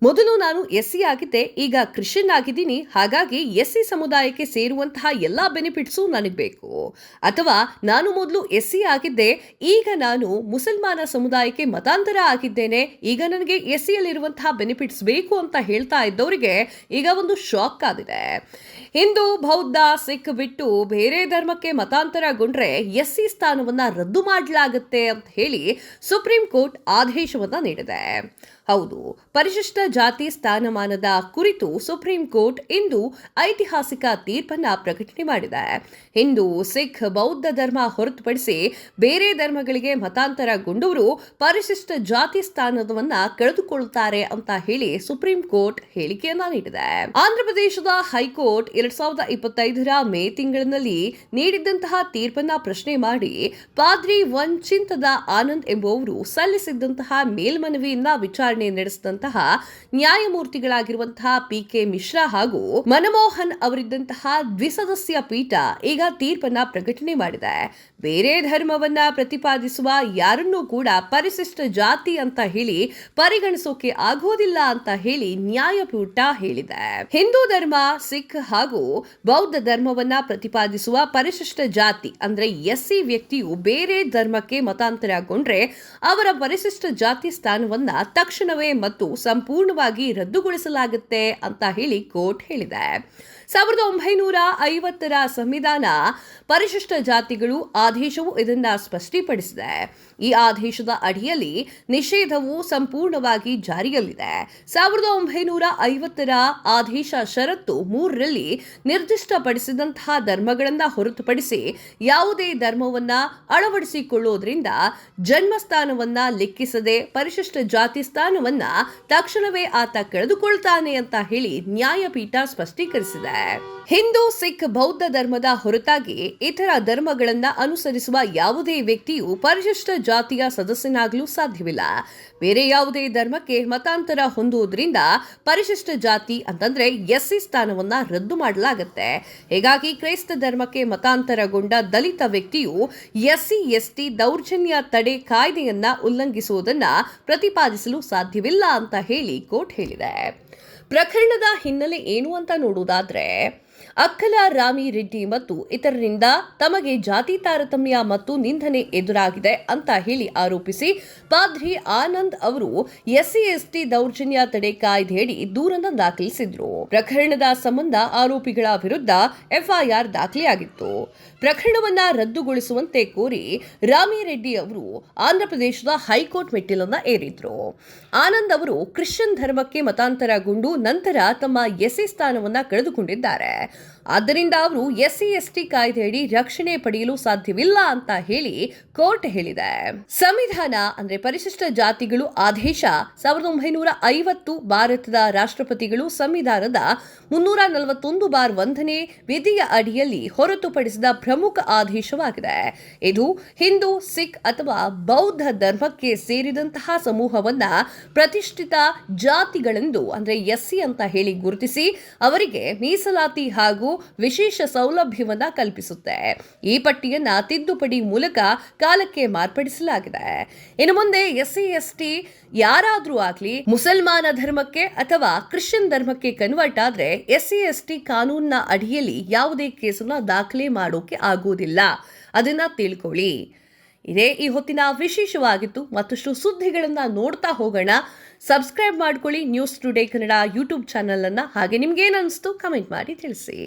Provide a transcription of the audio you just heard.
ಮೊದಲು ನಾನು ಎಸ್ಸಿ ಆಗಿದ್ದೆ, ಈಗ ಕ್ರಿಶ್ಚಿಯನ್ ಆಗಿದ್ದೀನಿ. ಹಾಗಾಗಿ ಎಸ್ಸಿ ಸಮುದಾಯಕ್ಕೆ ಸೇರುವಂತಹ ಎಲ್ಲಾ ಬೆನಿಫಿಟ್ಸು ನನಗೆ ಬೇಕು. ಅಥವಾ ನಾನು ಮೊದಲು ಎಸ್ಸಿ ಆಗಿದ್ದೆ, ಈಗ ನಾನು ಮುಸಲ್ಮಾನ ಸಮುದಾಯಕ್ಕೆ ಮತಾಂತರ ಆಗಿದ್ದೇನೆ, ಈಗ ನನಗೆ ಎಸ್ಸಿಯಲ್ಲಿರುವಂತಹ ಬೆನಿಫಿಟ್ಸ್ ಬೇಕು ಅಂತ ಹೇಳ್ತಾ ಇದ್ದವರಿಗೆ ಈಗ ಒಂದು ಶಾಕ್ ಆಗಿದೆ. ಹಿಂದೂ, ಬೌದ್ಧ, ಸಿಖ್ ಬಿಟ್ಟು ಬೇರೆ ಧರ್ಮಕ್ಕೆ ಮತಾಂತರಗೊಂಡ್ರೆ ಎಸ್ಸಿ ಸ್ಥಾನವನ್ನ ರದ್ದು ಮಾಡಲಾಗುತ್ತೆ ಅಂತ ಹೇಳಿ ಸುಪ್ರೀಂ ಕೋರ್ಟ್ ಆದೇಶವನ್ನ ನೀಡಿದೆ. ಹೌದು, ಪರಿಶಿಷ್ಟ ಜಾತಿ ಸ್ಥಾನಮಾನದ ಕುರಿತು ಸುಪ್ರೀಂ ಕೋರ್ಟ್ ಇಂದು ಐತಿಹಾಸಿಕ ತೀರ್ಪನ್ನ ಪ್ರಕಟಣೆ ಮಾಡಿದೆ. ಹಿಂದೂ, ಸಿಖ್, ಬೌದ್ಧ ಧರ್ಮ ಹೊರತುಪಡಿಸಿ ಬೇರೆ ಧರ್ಮಗಳಿಗೆ ಮತಾಂತರಗೊಂಡವರು ಪರಿಶಿಷ್ಟ ಜಾತಿ ಸ್ಥಾನವನ್ನ ಕಳೆದುಕೊಳ್ಳುತ್ತಾರೆ ಅಂತ ಹೇಳಿ ಸುಪ್ರೀಂ ಕೋರ್ಟ್ ಹೇಳಿಕೆಯನ್ನ ನೀಡಿದೆ. ಆಂಧ್ರಪ್ರದೇಶದ ಹೈಕೋರ್ಟ್ 2025 ಮೇ ತಿಂಗಳಿನಲ್ಲಿ ನೀಡಿದಂತಹ ತೀರ್ಪನ್ನ ಪ್ರಶ್ನೆ ಮಾಡಿ ಪಾದ್ರಿ ವಂಚಿಂತದ ಆನಂದ್ ಎಂಬುವವರು ಸಲ್ಲಿಸಿದ್ದಂತಹ ಮೇಲ್ಮನವಿಯನ್ನ ವಿಚಾರಣೆ ನಡೆಸಿದಂತಹ ನ್ಯಾಯಮೂರ್ತಿಗಳಾಗಿರುವಂತಹ PK ಮಿಶ್ರಾ ಹಾಗೂ ಮನಮೋಹನ್ ಅವರಿದ್ದಂತಹ ದ್ವಿಸದಸ್ಯ ಪೀಠ ಈಗ ತೀರ್ಪನ್ನ ಪ್ರಕಟಣೆ ಮಾಡಿದೆ. ಬೇರೆ ಧರ್ಮವನ್ನ ಪ್ರತಿಪಾದಿಸುವ ಯಾರನ್ನೂ ಕೂಡ ಪರಿಶಿಷ್ಟ ಜಾತಿ ಅಂತ ಹೇಳಿ ಪರಿಗಣಿಸೋಕೆ ಆಗೋದಿಲ್ಲ ಅಂತ ಹೇಳಿ ನ್ಯಾಯಪೀಠ ಹೇಳಿದೆ. ಹಿಂದೂ ಧರ್ಮ, ಸಿಖ್ ಹಾಗೂ ಬೌದ್ಧ ಧರ್ಮವನ್ನ ಪ್ರತಿಪಾದಿಸುವ ಪರಿಶಿಷ್ಟ ಜಾತಿ ಅಂದ್ರೆ ಎಸ್ಸಿ ವ್ಯಕ್ತಿಯು ಬೇರೆ ಧರ್ಮಕ್ಕೆ ಮತಾಂತರಗೊಂಡ್ರೆ ಅವರ ಪರಿಶಿಷ್ಟ ಜಾತಿ ಸ್ಥಾನವನ್ನ ತಕ್ಷಣವೇ ಮತ್ತು ಸಂಪೂರ್ಣವಾಗಿ ರದ್ದುಗೊಳಿಸಲಾಗುತ್ತೆ ಅಂತ ಹೇಳಿ ಕೋರ್ಟ್ ಹೇಳಿದೆ. 1950 ಸಂವಿಧಾನ ಪರಿಶಿಷ್ಟ ಜಾತಿಗಳು ಆದೇಶವು ಇದನ್ನ ಸ್ಪಷ್ಟಪಡಿಸಿದೆ. ಈ ಆದೇಶದ ಅಡಿಯಲ್ಲಿ ನಿಷೇಧವು ಸಂಪೂರ್ಣವಾಗಿ ಜಾರಿಯಲ್ಲಿದೆ. 1950 ಆದೇಶ ಷರತ್ತು 3ರಲ್ಲಿ ನಿರ್ದಿಷ್ಟಪಡಿಸಿದಂತಹ ಧರ್ಮಗಳನ್ನ ಹೊರತುಪಡಿಸಿ ಯಾವುದೇ ಧರ್ಮವನ್ನ ಅಳವಡಿಸಿಕೊಳ್ಳುವುದರಿಂದ ಜನ್ಮಸ್ಥಾನವನ್ನ ಲೆಕ್ಕಿಸದೆ ಪರಿಶಿಷ್ಟ ಜಾತಿ ಸ್ಥಾನವನ್ನ ತಕ್ಷಣವೇ ಆತ ಕಳೆದುಕೊಳ್ತಾನೆ ಅಂತ ಹೇಳಿ ನ್ಯಾಯಪೀಠ ಸ್ಪಷ್ಟೀಕರಿಸಿದೆ. ಹಿಂದೂ, ಸಿಖ್, ಬೌದ್ಧ ಧರ್ಮದ ಹೊರತಾಗಿ ಇತರ ಧರ್ಮಗಳನ್ನ ಅನುಸರಿಸುವ ಯಾವುದೇ ವ್ಯಕ್ತಿಯು ಪರಿಶಿಷ್ಟ ಜಾತಿಯ ಸದಸ್ಯನಾಗಲು ಸಾಧ್ಯವಿಲ್ಲ. ಬೇರೆ ಯಾವುದೇ ಧರ್ಮಕ್ಕೆ ಮತಾಂತರ ಹೊಂದುವುದರಿಂದ ಪರಿಶಿಷ್ಟ ಜಾತಿ ಅಂತಂದ್ರೆ ಎಸ್ಸಿ ಸ್ಥಾನವನ್ನ ರದ್ದು ಮಾಡಲಾಗುತ್ತೆ. ಹೀಗಾಗಿ ಕ್ರೈಸ್ತ ಧರ್ಮಕ್ಕೆ ಮತಾಂತರಗೊಂಡ ದಲಿತ ವ್ಯಕ್ತಿಯು SC ST ದೌರ್ಜನ್ಯ ತಡೆ ಕಾಯ್ದೆಯನ್ನ ಉಲ್ಲಂಘಿಸುವುದನ್ನ ಪ್ರತಿಪಾದಿಸಲು ಸಾಧ್ಯವಿಲ್ಲ ಅಂತ ಹೇಳಿ ಕೋರ್ಟ್ ಹೇಳಿದೆ. ಪ್ರಕರಣದ ಹಿನ್ನೆಲೆ ಏನು ಅಂತ ನೋಡುವುದಾದ್ರೆ, ಅಕ್ಕಲ ರಾಮಿ ರೆಡ್ಡಿ ಮತ್ತು ಇತರರಿಂದ ತಮಗೆ ಜಾತಿ ತಾರತಮ್ಯ ಮತ್ತು ನಿಂದನೆ ಎದುರಾಗಿದೆ ಅಂತ ಹೇಳಿ ಆರೋಪಿಸಿ ಪಾದ್ರಿ ಆನಂದ್ ಅವರು SC ST ದೌರ್ಜನ್ಯ ತಡೆ ಕಾಯ್ದೆಯಡಿ ದೂರನ್ನು ದಾಖಲಿಸಿದ್ರು. ಪ್ರಕರಣದ ಸಂಬಂಧ ಆರೋಪಿಗಳ ವಿರುದ್ಧ FIR ದಾಖಲೆಯಾಗಿತ್ತು. ಪ್ರಕರಣವನ್ನ ರದ್ದುಗೊಳಿಸುವಂತೆ ಕೋರಿ ರಾಮಿ ರೆಡ್ಡಿ ಅವರು ಆಂಧ್ರಪ್ರದೇಶದ ಹೈಕೋರ್ಟ್ ಮೆಟ್ಟಿಲನ್ನ ಏರಿದ್ರು. ಆನಂದ್ ಅವರು ಕ್ರಿಶ್ಚಿಯನ್ ಧರ್ಮಕ್ಕೆ ಮತಾಂತರಗೊಂಡು ನಂತರ ತಮ್ಮ SC ಸ್ಥಾನವನ್ನ ಕಳೆದುಕೊಂಡಿದ್ದಾರೆ. ಆದ್ದರಿಂದ ಅವರು SC ST ಕಾಯ್ದೆಯಡಿ ರಕ್ಷಣೆ ಪಡೆಯಲು ಸಾಧ್ಯವಿಲ್ಲ ಅಂತ ಹೇಳಿ ಕೋರ್ಟ್ ಹೇಳಿದೆ. ಸಂವಿಧಾನ ಅಂದ್ರೆ ಪರಿಶಿಷ್ಟ ಜಾತಿಗಳು ಆದೇಶ 1950 ಭಾರತದ ರಾಷ್ಟ್ರಪತಿಗಳು ಸಂವಿಧಾನದ 341(1) ವಿಧಿಯ ಅಡಿಯಲ್ಲಿ ಹೊರತುಪಡಿಸಿದ ಪ್ರಮುಖ ಆದೇಶವಾಗಿದೆ. ಇದು ಹಿಂದೂ, ಸಿಖ್ ಅಥವಾ ಬೌದ್ಧ ಧರ್ಮಕ್ಕೆ ಸೇರಿದಂತಹ ಸಮೂಹವನ್ನ ಪ್ರತಿಷ್ಠಿತ ಜಾತಿಗಳೆಂದು ಅಂದ್ರೆ SC ಅಂತ ಹೇಳಿ ಗುರುತಿಸಿ ಅವರಿಗೆ ಮೀಸಲಾತಿ ಹಾಗೂ ವಿಶೇಷ ಸೌಲಭ್ಯವನ್ನ ಕಲ್ಪಿಸುತ್ತೆ. ಈ ಪಟ್ಟಿಯನ್ನ ತಿದ್ದುಪಡಿ ಮೂಲಕ ಕಾಲಕ್ಕೆ ಮಾರ್ಪಡಿಸಲಾಗಿದೆ. ಇನ್ನು ಮುಂದೆ SC ST ಯಾರಾದ್ರೂ ಆಗ್ಲಿ ಮುಸಲ್ಮಾನ ಧರ್ಮಕ್ಕೆ ಅಥವಾ ಕ್ರಿಶ್ಚಿಯನ್ ಧರ್ಮಕ್ಕೆ ಕನ್ವರ್ಟ್ ಆದ್ರೆ SC ST ಕಾನೂನಿನ ಅಡಿಯಲ್ಲಿ ಯಾವುದೇ ಕೇಸನ್ನ ದಾಖಲೆ ಮಾಡೋಕೆ ಆಗೋದಿಲ್ಲ. ಅದನ್ನ ತಿಳ್ಕೊಳ್ಳಿ. ಇದೇ ಈ ಹೊತ್ತಿನ ವಿಶೇಷವಾಗಿತ್ತು. ಮತ್ತಷ್ಟು ಸುದ್ದಿಗಳನ್ನ ನೋಡ್ತಾ ಹೋಗೋಣ. ಸಬ್ಸ್ಕ್ರೈಬ್ ಮಾಡ್ಕೊಳ್ಳಿ news today Kannada YouTube channel ಅನ್ನ. ಹಾಗೆ ನಿಮ್ಗೇನ್ ಅನಿಸ್ತು ಕಮೆಂಟ್ ಮಾಡಿ ತಿಳಿಸಿ.